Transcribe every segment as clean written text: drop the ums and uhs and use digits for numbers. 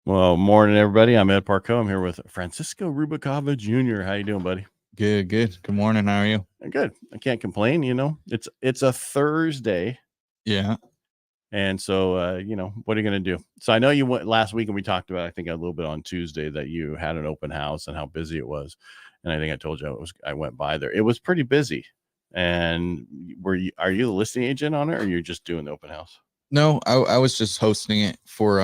Well, morning, everybody. I'm Ed Parcaut. I'm here with Francisco Ruvalcaba Jr. How you doing, buddy? Good. Good morning. How are you? Good. I can't complain. It's a Thursday, Yeah. and so what are you going to do? So I know you went last week, and we talked about, I think, a little bit on Tuesday, that you had an open house and how busy it was. And I think I told you I went by there. It was pretty busy. And are you the listing agent on it, or you're just doing the open house? No, I was just hosting it for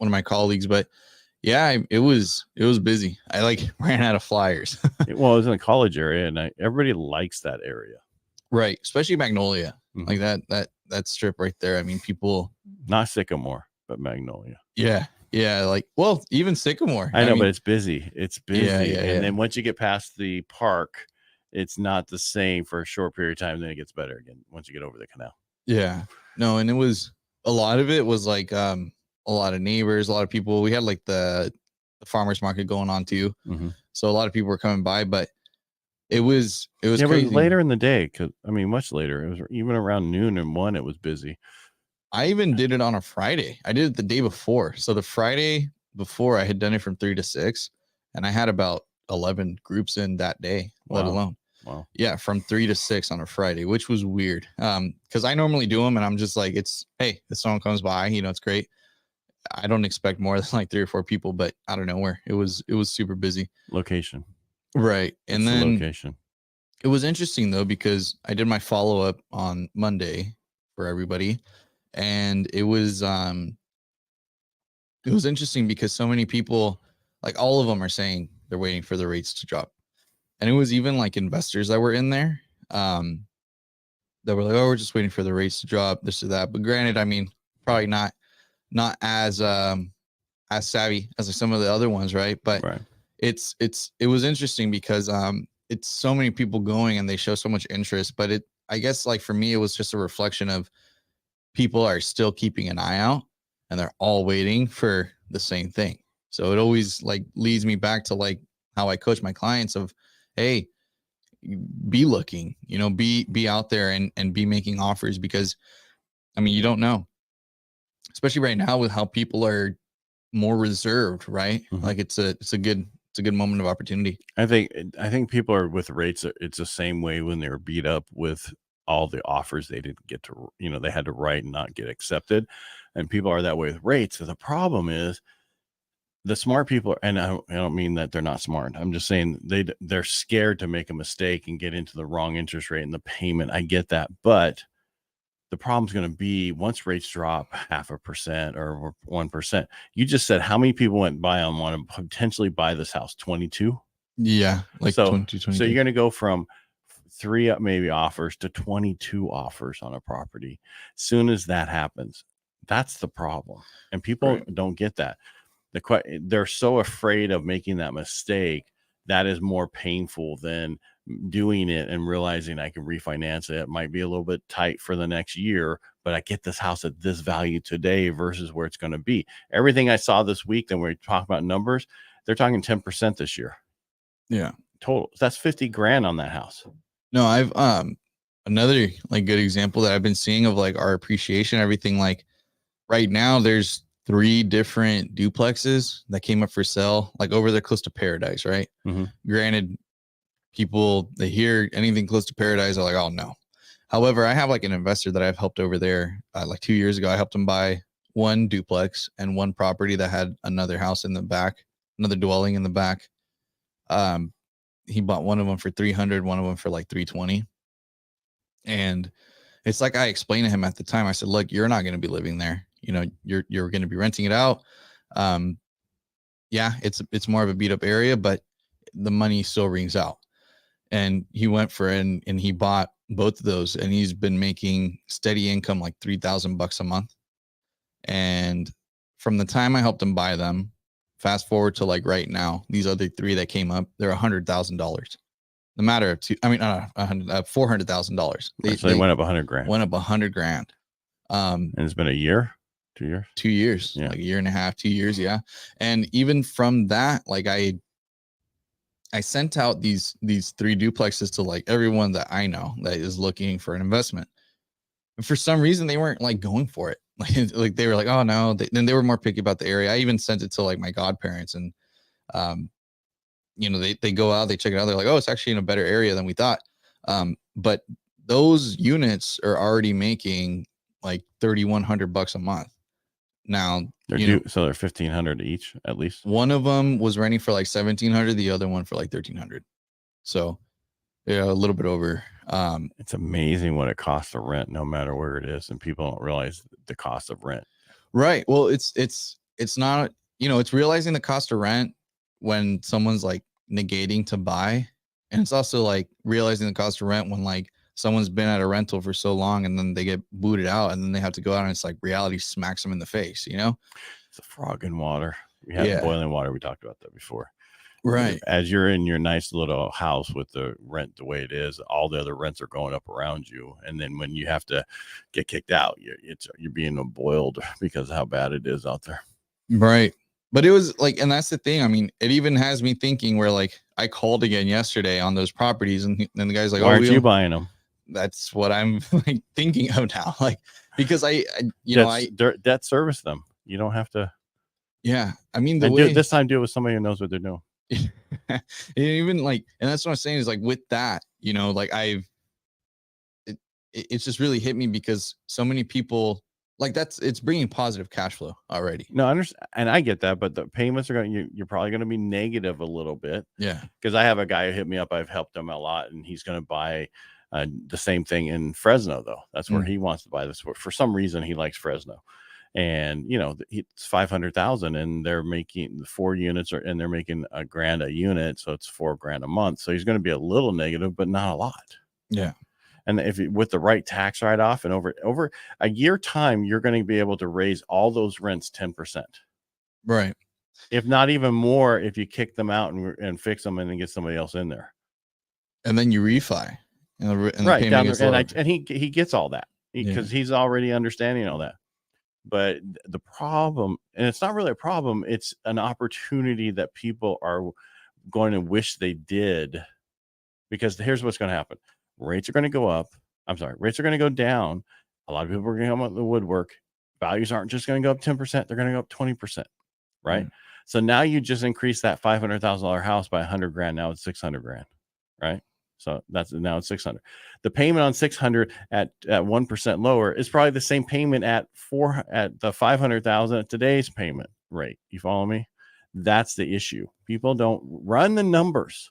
one of my colleagues, but yeah, it was busy. I ran out of flyers. It was in a college area, and everybody likes that area. Right, especially Magnolia. Mhm. Like that strip right there. I mean, people, Not Sycamore, but Magnolia. Yeah, even Sycamore. I know, but it's busy. It's busy. Yeah. And then once you get past the park, it's not the same for a short period of time. Then it gets better again once you get over the canal. Yeah. No, and it was a lot of it was like a lot of neighbors, a lot of people. We had like the farmers market going on too. Mm-hmm. So a lot of people were coming by, but it was crazy. But later in the day, much later. It was even around noon and 1. It was busy. I even did it on a Friday. I did it the day before. So the Friday before, I had done it from 3 to 6, and I had about 11 groups in that day. Wow. Let alone. Wow. Yeah, from 3 to 6 on a Friday, which was weird. Because I normally do them, and I'm just like, hey, if someone comes by, it's great. I don't expect more than like 3 or 4 people, but I don't know where it was super busy. Location. Right. And then location. It was interesting though, because I did my follow-up on Monday for everybody, and it was interesting because so many people, like all of them, are saying they're waiting for the rates to drop. And it was even like investors that were in there that were like, oh, we're just waiting for the rates to drop, this or that. But granted, I mean, probably not as savvy as some of the other ones, right? But right. It was interesting because it's so many people going and they show so much interest. But I guess like for me, it was just a reflection of people are still keeping an eye out and they're all waiting for the same thing. So it always like leads me back to like how I coach my clients of, hey, be looking, be out there and be making offers, because I mean, you don't know, especially right now with how people are more reserved, right? Mm-hmm. Like it's a good moment of opportunity. I think people are with rates. It's the same way when they were beat up with all the offers they didn't get to, they had to write and not get accepted. And people are that way with rates. So the problem is the smart people, and I don't mean that they're not smart. I'm just saying they're scared to make a mistake and get into the wrong interest rate and the payment. I get that. But the problem's going to be once rates drop 0.5% or 1%. You just said how many people went by and want to potentially buy this house? 22. Yeah, like so 22. So you're going to go from 3 maybe offers to 22 offers on a property. As soon as that happens, that's the problem, and people don't get that. They're so afraid of making that mistake. That is more painful than doing it and realizing I can refinance it. It might be a little bit tight for the next year, but I get this house at this value today versus where it's going to be. Everything I saw this week, then we talk about numbers, they're talking 10% this year. Yeah. Total. That's $50,000 on that house. No, I've another like good example that I've been seeing of like our appreciation, everything. Like right now there's 3 different duplexes that came up for sale, like over there close to Paradise, right? Mm-hmm. Granted, people, they hear anything close to Paradise, they're like, oh no. However, I have like an investor that I've helped over there like 2 years ago. I helped him buy 1 duplex and 1 property that had another house in the back, another dwelling in the back. He bought one of them for $300, one of them for like $320. And it's like I explained to him at the time, I said, look, you're not going to be living there. You're going to be renting it out. Yeah, it's more of a beat up area, but the money still rings out. And he went for it and he bought both of those, and he's been making steady income, like $3,000 a month. And from the time I helped him buy them, fast forward to like right now, these other 3 that came up, they're $100,000. The matter of $400,000. They went up $100,000. Went up $100,000. And it's been a year, 2 years, 2 years, yeah. Like a year and a half, 2 years. Yeah. And even from that, like I sent out these 3 duplexes to like everyone that I know that is looking for an investment. And for some reason, they weren't like going for it. Like they were like, oh no. Then they were more picky about the area. I even sent it to like my godparents, and they go out, they check it out. They're like, oh, it's actually in a better area than we thought. But those units are already making like $3,100 a month. Now so they're $1,500 each at least. One of them was renting for like $1,700, the other one for like $1,300. So yeah, a little bit over. It's amazing what it costs to rent, no matter where it is, and people don't realize the cost of rent. Right. Well, it's not, it's realizing the cost of rent when someone's like negating to buy, and it's also like realizing the cost of rent when like someone's been at a rental for so long and then they get booted out and then they have to go out and it's like reality smacks them in the face, It's a frog in water. We had boiling water. We talked about that before. Right. As you're in your nice little house with the rent the way it is, all the other rents are going up around you. And then when you have to get kicked out, you're being boiled because of how bad it is out there. Right. But it was like, and that's the thing. I mean, it even has me thinking where like I called again yesterday on those properties and the guy's like, why aren't you buying them? That's what I'm like thinking of now. Like, because I debt service them. You don't have to. Yeah. I mean, this time do it with somebody who knows what they're doing. Even like, and that's what I'm saying is like with that, like it's just really hit me because so many people like it's bringing positive cash flow already. No, I understand, and I get that, but the payments are you're probably going to be negative a little bit. Yeah. Because I have a guy who hit me up. I've helped him a lot, and he's going to buy the same thing in Fresno, though. That's where he wants to buy this. For some reason, he likes Fresno. And it's 500,000 and they're making 4 units and they're making $1,000 a unit. So it's $4,000 a month. So he's going to be a little negative, but not a lot. Yeah. And with the right tax write-off and over a year time, you're going to be able to raise all those rents 10%. Right. If not even more, if you kick them out and fix them and then get somebody else in there. And then you refi. And right. Down there, and he gets all that because he's already understanding all that. But the problem, and it's not really a problem, it's an opportunity that people are going to wish they did, because here's what's going to happen. Rates are going to go up. Rates are going to go down. A lot of people are going to come out of the woodwork. Values aren't just going to go up 10%. They're going to go up 20%. Right. Mm. So now you just increase that $500,000 house by $100,000. Now it's $600,000. Right. So now it's 600. The payment on 600 at 1% lower is probably the same payment at the 500,000 at today's payment rate. You follow me? That's the issue. People don't run the numbers.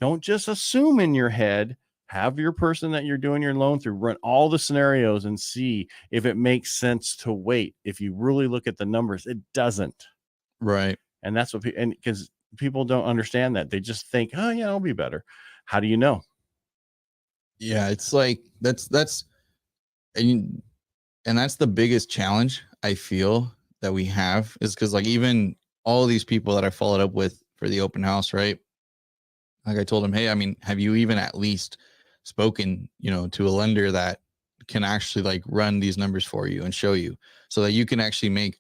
Don't just assume in your head. Have your person that you're doing your loan through run all the scenarios and see if it makes sense to wait. If you really look at the numbers, it doesn't. Right. And that's what because people don't understand that. They just think, oh yeah, it'll be better. How do you know? Yeah, it's like that's and that's the biggest challenge I feel that we have is because like even all these people that I followed up with for the open house, right? Like I told him, hey, I mean, have you even at least spoken, to a lender that can actually like run these numbers for you and show you so that you can actually make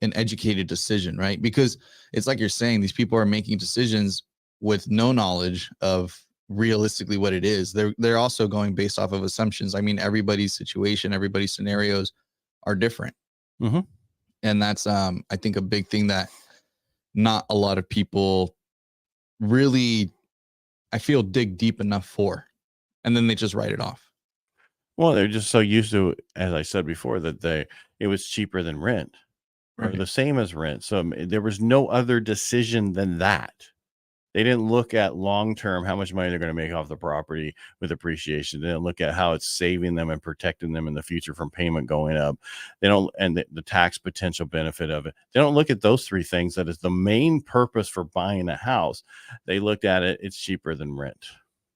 an educated decision, right? Because it's like you're saying, these people are making decisions with no knowledge of realistically what it is. They're also going based off of assumptions. I mean, everybody's situation, everybody's scenarios are different. Mm-hmm. And that's I think a big thing that not a lot of people really, I feel, dig deep enough for, and then they just write it off. Well, they're just so used to, as I said before, that it was cheaper than rent, or the same as rent. So there was no other decision than that. They didn't look at long-term, how much money they're going to make off the property with appreciation. They didn't look at how it's saving them and protecting them in the future from payment going up. They don't, and the tax potential benefit of it. They don't look at those 3 things. That is the main purpose for buying a house. They looked at it. It's cheaper than rent.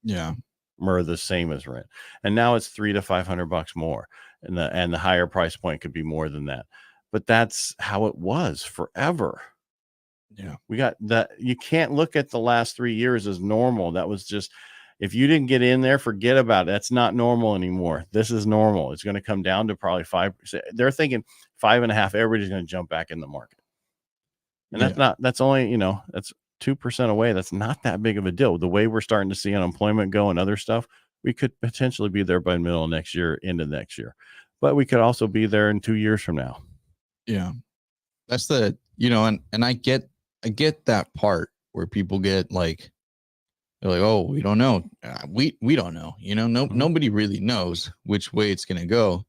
Yeah. Or the same as rent. And now it's $300 to $500 more. And the higher price point could be more than that. But that's how it was forever. Yeah. We got that. You can't look at the last 3 years as normal. That was just, if you didn't get in there, forget about it. That's not normal anymore. This is normal. It's going to come down to probably 5%. They're thinking 5.5%. Everybody's going to jump back in the market. And that's only, that's 2% away. That's not that big of a deal. The way we're starting to see unemployment go and other stuff, we could potentially be there by the middle of next year, into next year. but we could also be there in 2 years from now. Yeah. That's the, and I get that part where people get like, they're like, oh, we don't know. We don't know, nobody really knows which way it's going to go.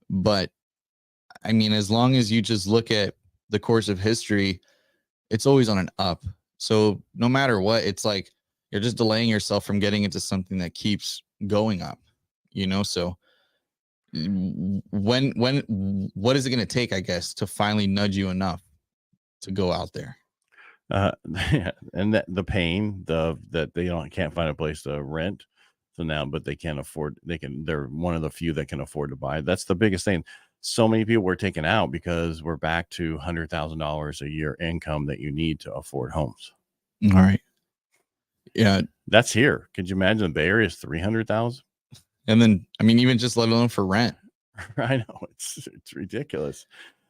But I mean, as long as you just look at the course of history, it's always on an up. So no matter what, it's like you're just delaying yourself from getting into something that keeps going up, so what is it going to take, I guess, to finally nudge you enough to go out there? And that the pain that they can't find a place to rent. So now, but they can't afford, they're one of the few that can afford to buy. That's the biggest thing. So many people were taken out because we're back to $100,000 a year income that you need to afford homes. All right. Yeah. That's here. Could you imagine the Bay Area is 300,000? And then, I mean, even just let alone for rent. I know it's ridiculous.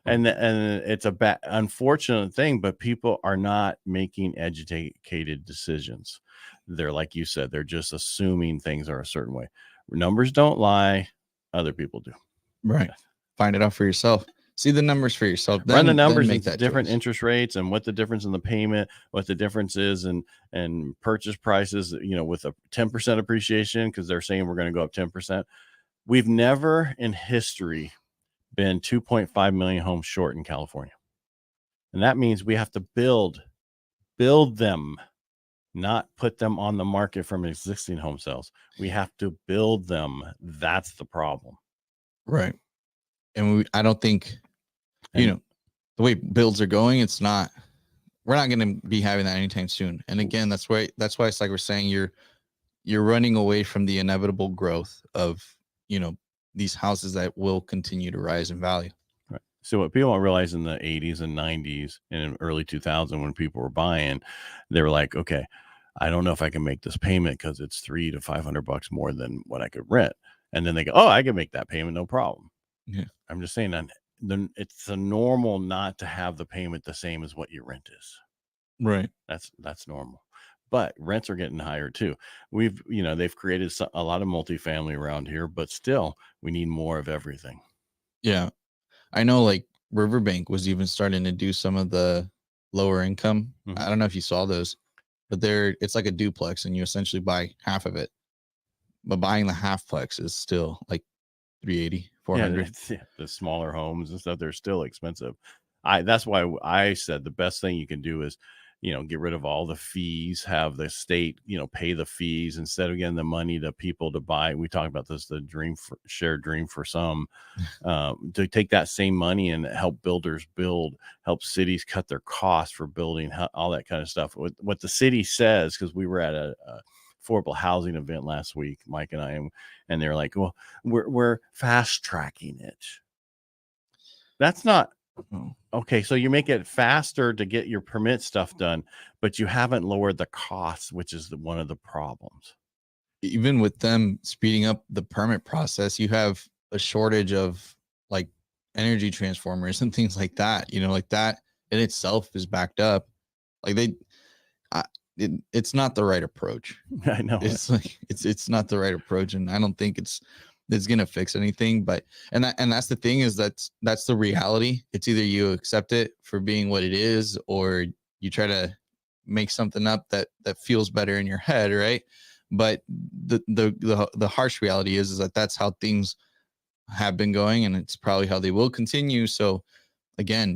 And it's a unfortunate thing, but people are not making educated decisions. They're, like you said, they're just assuming things are a certain way. Numbers don't lie. Other people do. Right. Find it out for yourself. See the numbers for yourself. Run the numbers and different interest rates and what the difference in the payment, what the difference is in purchase prices, with a 10% appreciation, because they're saying we're going to go up 10%. We've never in history been 2.5 million homes short in California. And that means we have to build them, not put them on the market from existing home sales. We have to build them. That's the problem. Right. And I don't think, the way builds are going, we're not going to be having that anytime soon. And again, that's why it's like we're saying you're running away from the inevitable growth of, these houses that will continue to rise in value. Right. So what people don't realize in the 80s and 90s and in early 2000, when people were buying, they were like, okay, I don't know if I can make this payment because it's $300 to $500 more than what I could rent. And then they go, oh, I can make that payment, no problem. Yeah. I'm just saying that it's a normal not to have the payment the same as what your rent is. Right. That's normal. But rents are getting higher too. They've created a lot of multifamily around here, but still we need more of everything. Yeah. I know like Riverbank was even starting to do some of the lower income. Mm-hmm. I don't know if you saw those, but it's like a duplex and you essentially buy half of it. But buying the halfplex is still like 380, 400. Yeah, the smaller homes and stuff, they're still expensive. That's why I said the best thing you can do is, get rid of all the fees, have the state, pay the fees instead of getting the money to people to buy. We talked about this, the shared dream for some, to take that same money and help builders help cities cut their costs for building, all that kind of stuff. What the city says, because we were at a affordable housing event last week, Mike and I, and they're like, well, we're fast tracking it. That's not okay. So you make it faster to get your permit stuff done, but you haven't lowered the costs, which is one of the problems. Even with them speeding up the permit process, you have a shortage of like energy transformers and things like that, like that in itself is backed up. Like it's not the right approach. I know it's not the right approach. And I don't think it's going to fix anything, but, and that's the thing is that's the reality. It's either you accept it for being what it is, or you try to make something up that feels better in your head. Right. But the harsh reality is that that's how things have been going, and it's probably how they will continue. So again,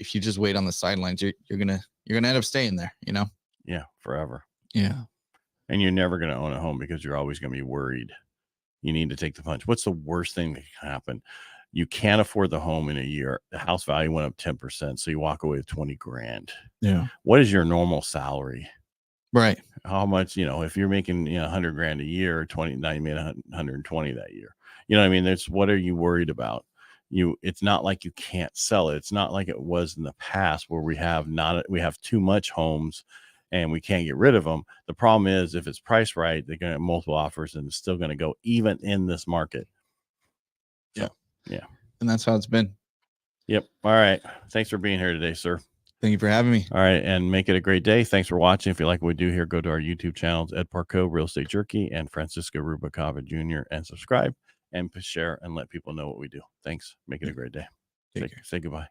if you just wait on the sidelines, you're going to end up staying there, Yeah. Forever. Yeah. And you're never going to own a home because you're always going to be worried. You need to take the punch. What's the worst thing that can happen? You can't afford the home in a year. The house value went up 10%. So you walk away with 20 grand. Yeah. What is your normal salary? Right. How much, if you're making 100 grand a year, now you made 120 that year. You know what I mean? What are you worried about? It's not like you can't sell it. It's not like it was in the past where we have too much homes and we can't get rid of them. The problem is if it's priced right, they're going to have multiple offers and it's still going to go even in this market. So, yeah. And that's how it's been. Yep. All right. Thanks for being here today, sir. Thank you for having me. All right. And make it a great day. Thanks for watching. If you like what we do here, go to our YouTube channels, Ed Parcaut, Real Estate Jerky, and Francisco Ruvalcaba Jr., and subscribe. and share and let people know what we do. Thanks. Make it a great day. Take care. Say goodbye.